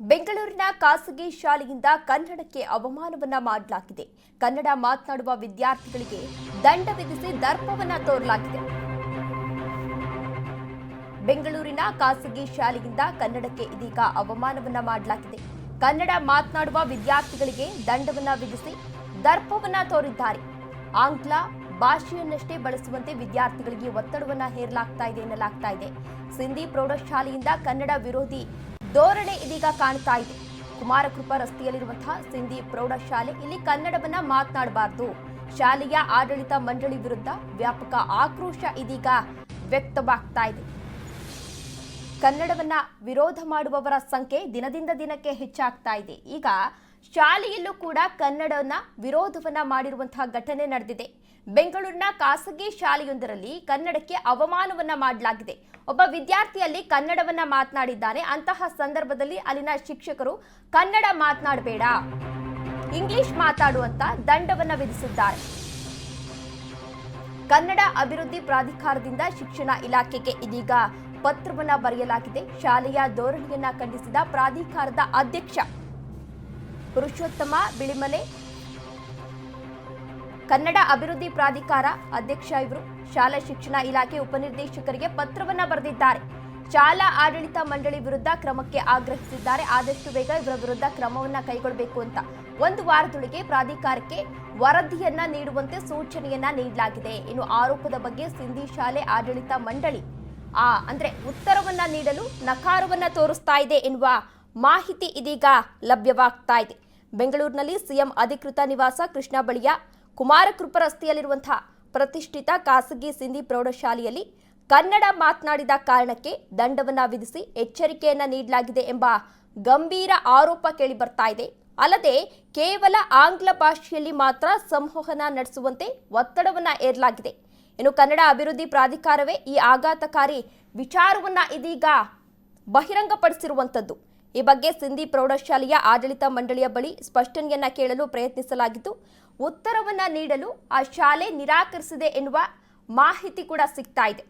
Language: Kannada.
ಬೆಂಗಳೂರಿನ ಖಾಸಗಿ ಶಾಲೆಯಿಂದ ಕನ್ನಡಕ್ಕೆ ಅವಮಾನವನ್ನ ಮಾಡಲಾಗಿದೆ. ಕನ್ನಡ ಮಾತನಾಡುವ ವಿದ್ಯಾರ್ಥಿಗಳಿಗೆ ದಂಡ ವಿಧಿಸಿ ದರ್ಪವನ್ನ ತೋರಲಾಗಿದೆ. ಬೆಂಗಳೂರಿನ ಖಾಸಗಿ ಶಾಲೆಯಿಂದ ಕನ್ನಡಕ್ಕೆ ಇದೀಗ ಅವಮಾನವನ್ನ ಮಾಡಲಾಗಿದೆ. ಕನ್ನಡ ಮಾತನಾಡುವ ವಿದ್ಯಾರ್ಥಿಗಳಿಗೆ ದಂಡವನ್ನ ವಿಧಿಸಿ ದರ್ಪವನ್ನ ತೋರಿದ್ದಾರೆ. ಆಂಗ್ಲ ಭಾಷೆಯನ್ನಷ್ಟೇ ಬಳಸುವಂತೆ ವಿದ್ಯಾರ್ಥಿಗಳಿಗೆ ಒತ್ತಡವನ್ನ ಹೇರಲಾಗ್ತಾ ಇದೆ ಎನ್ನಲಾಗ್ತಾ ಇದೆ. ಸಿಂಧಿ ಪ್ರೌಢಶಾಲೆಯಿಂದ ಕನ್ನಡ ವಿರೋಧಿ ಧೋರಣೆ ಇದೀಗ ಕಾಣ್ತಾ ಇದೆ. ಕುಮಾರಕೃಪಾ ರಸ್ತೆಯಲ್ಲಿರುವಂತಹ ಸಿಂಧಿ ಪ್ರೌಢಶಾಲೆ ಇಲ್ಲಿ ಕನ್ನಡವನ್ನ ಮಾತನಾಡಬಾರದು. ಶಾಲೆಯ ಆಡಳಿತ ಮಂಡಳಿ ವಿರುದ್ಧ ವ್ಯಾಪಕ ಆಕ್ರೋಶ ಇದೀಗ ವ್ಯಕ್ತವಾಗ್ತಾ ಇದೆ. ಕನ್ನಡವನ್ನ ವಿರೋಧ ಮಾಡುವವರ ಸಂಖ್ಯೆ ದಿನದಿಂದ ದಿನಕ್ಕೆ ಹೆಚ್ಚಾಗ್ತಾ ಇದೆ. ಈಗ ಶಾಲೆಯಲ್ಲೂ ಕೂಡ ಕನ್ನಡವನ್ನ ವಿರೋಧವನ್ನ ಮಾಡಿರುವಂತಹ ಘಟನೆ ನಡೆದಿದೆ. ಬೆಂಗಳೂರಿನ ಖಾಸಗಿ ಶಾಲೆಯೊಂದರಲ್ಲಿ ಕನ್ನಡಕ್ಕೆ ಅವಮಾನವನ್ನ ಮಾಡಲಾಗಿದೆ. ಒಬ್ಬ ವಿದ್ಯಾರ್ಥಿಯಲ್ಲಿ ಕನ್ನಡವನ್ನ ಮಾತನಾಡಿದ್ದಾನೆ. ಅಂತಹ ಸಂದರ್ಭದಲ್ಲಿ ಅಲ್ಲಿನ ಶಿಕ್ಷಕರು ಕನ್ನಡ ಮಾತನಾಡಬೇಡ, ಇಂಗ್ಲಿಷ್ ಮಾತಾಡುವಂತ ದಂಡವನ್ನ ವಿಧಿಸಿದ್ದಾರೆ. ಕನ್ನಡ ಅಭಿವೃದ್ಧಿ ಪ್ರಾಧಿಕಾರದಿಂದ ಶಿಕ್ಷಣ ಇಲಾಖೆಗೆ ಇದೀಗ ಪತ್ರವನ್ನ ಬರೆಯಲಾಗಿದೆ. ಶಾಲೆಯ ಧೋರಣೆಯನ್ನ ಖಂಡಿಸಿದ ಪ್ರಾಧಿಕಾರದ ಅಧ್ಯಕ್ಷ ಪುರುಷೋತ್ತಮ ಬಿಳಿಮಲೆ, ಕನ್ನಡ ಅಭಿವೃದ್ಧಿ ಪ್ರಾಧಿಕಾರ ಅಧ್ಯಕ್ಷ ಇವರು ಶಾಲಾ ಶಿಕ್ಷಣ ಇಲಾಖೆ ಉಪನಿರ್ದೇಶಕರಿಗೆ ಪತ್ರವನ್ನ ಬರೆದಿದ್ದಾರೆ. ಶಾಲಾ ಆಡಳಿತ ಮಂಡಳಿ ವಿರುದ್ಧ ಕ್ರಮಕ್ಕೆ ಆಗ್ರಹಿಸಿದ್ದಾರೆ. ಆದಷ್ಟು ಬೇಗ ಇವರ ವಿರುದ್ಧ ಕ್ರಮವನ್ನ ಕೈಗೊಳ್ಳಬೇಕು ಅಂತ ಒಂದು ವಾರದೊಳಗೆ ಪ್ರಾಧಿಕಾರಕ್ಕೆ ವರದಿಯನ್ನ ನೀಡುವಂತೆ ಸೂಚನೆಯನ್ನ ನೀಡಲಾಗಿದೆ. ಇನ್ನು ಆರೋಪದ ಬಗ್ಗೆ ಸಿಂಧಿ ಶಾಲೆ ಆಡಳಿತ ಮಂಡಳಿ ಅಂದ್ರೆ ಉತ್ತರವನ್ನ ನೀಡಲು ನಕಾರವನ್ನ ತೋರಿಸ್ತಾ ಇದೆ ಎನ್ನುವ ಮಾಹಿತಿ ಇದೀಗ ಲಭ್ಯವಾಗ್ತಾ ಇದೆ. ಬೆಂಗಳೂರಿನಲ್ಲಿ ಸಿಎಂ ಅಧಿಕೃತ ನಿವಾಸ ಕೃಷ್ಣ ಬಳಿಯ ಕುಮಾರಕೃಪಾ ರಸ್ತೆಯಲ್ಲಿರುವಂತಹ ಪ್ರತಿಷ್ಠಿತ ಖಾಸಗಿ ಸಿಂಧಿ ಪ್ರೌಢಶಾಲೆಯಲ್ಲಿ ಕನ್ನಡ ಮಾತನಾಡಿದ ಕಾರಣಕ್ಕೆ ದಂಡವನ್ನ ವಿಧಿಸಿ ಎಚ್ಚರಿಕೆಯನ್ನ ನೀಡಲಾಗಿದೆ ಎಂಬ ಗಂಭೀರ ಆರೋಪ ಕೇಳಿ ಬರ್ತಾ ಇದೆ. ಅಲ್ಲದೆ ಕೇವಲ ಆಂಗ್ಲ ಭಾಷೆಯಲ್ಲಿ ಮಾತ್ರ ಸಂವಹನ ನಡೆಸುವಂತೆ ಒತ್ತಡವನ್ನ ಏರಲಾಗಿದೆ. ಇನ್ನು ಕನ್ನಡ ಅಭಿವೃದ್ಧಿ ಪ್ರಾಧಿಕಾರವೇ ಈ ಆಘಾತಕಾರಿ ವಿಚಾರವನ್ನ ಇದೀಗ ಬಹಿರಂಗಪಡಿಸಿರುವಂತದ್ದು. ಈ ಬಗ್ಗೆ ಸಿಂಧಿ ಪ್ರೌಢಶಾಲೆಯ ಆಡಳಿತ ಮಂಡಳಿಯ ಬಳಿ ಸ್ಪಷ್ಟನೆಯನ್ನ ಕೇಳಲು ಪ್ರಯತ್ನಿಸಲಾಗಿದ್ದು, ಉತ್ತರವನ್ನ ನೀಡಲು ಆ ಶಾಲೆ ನಿರಾಕರಿಸಿದೆ ಎನ್ನುವ ಮಾಹಿತಿ ಕೂಡ ಸಿಗ್ತಾ ಇದೆ.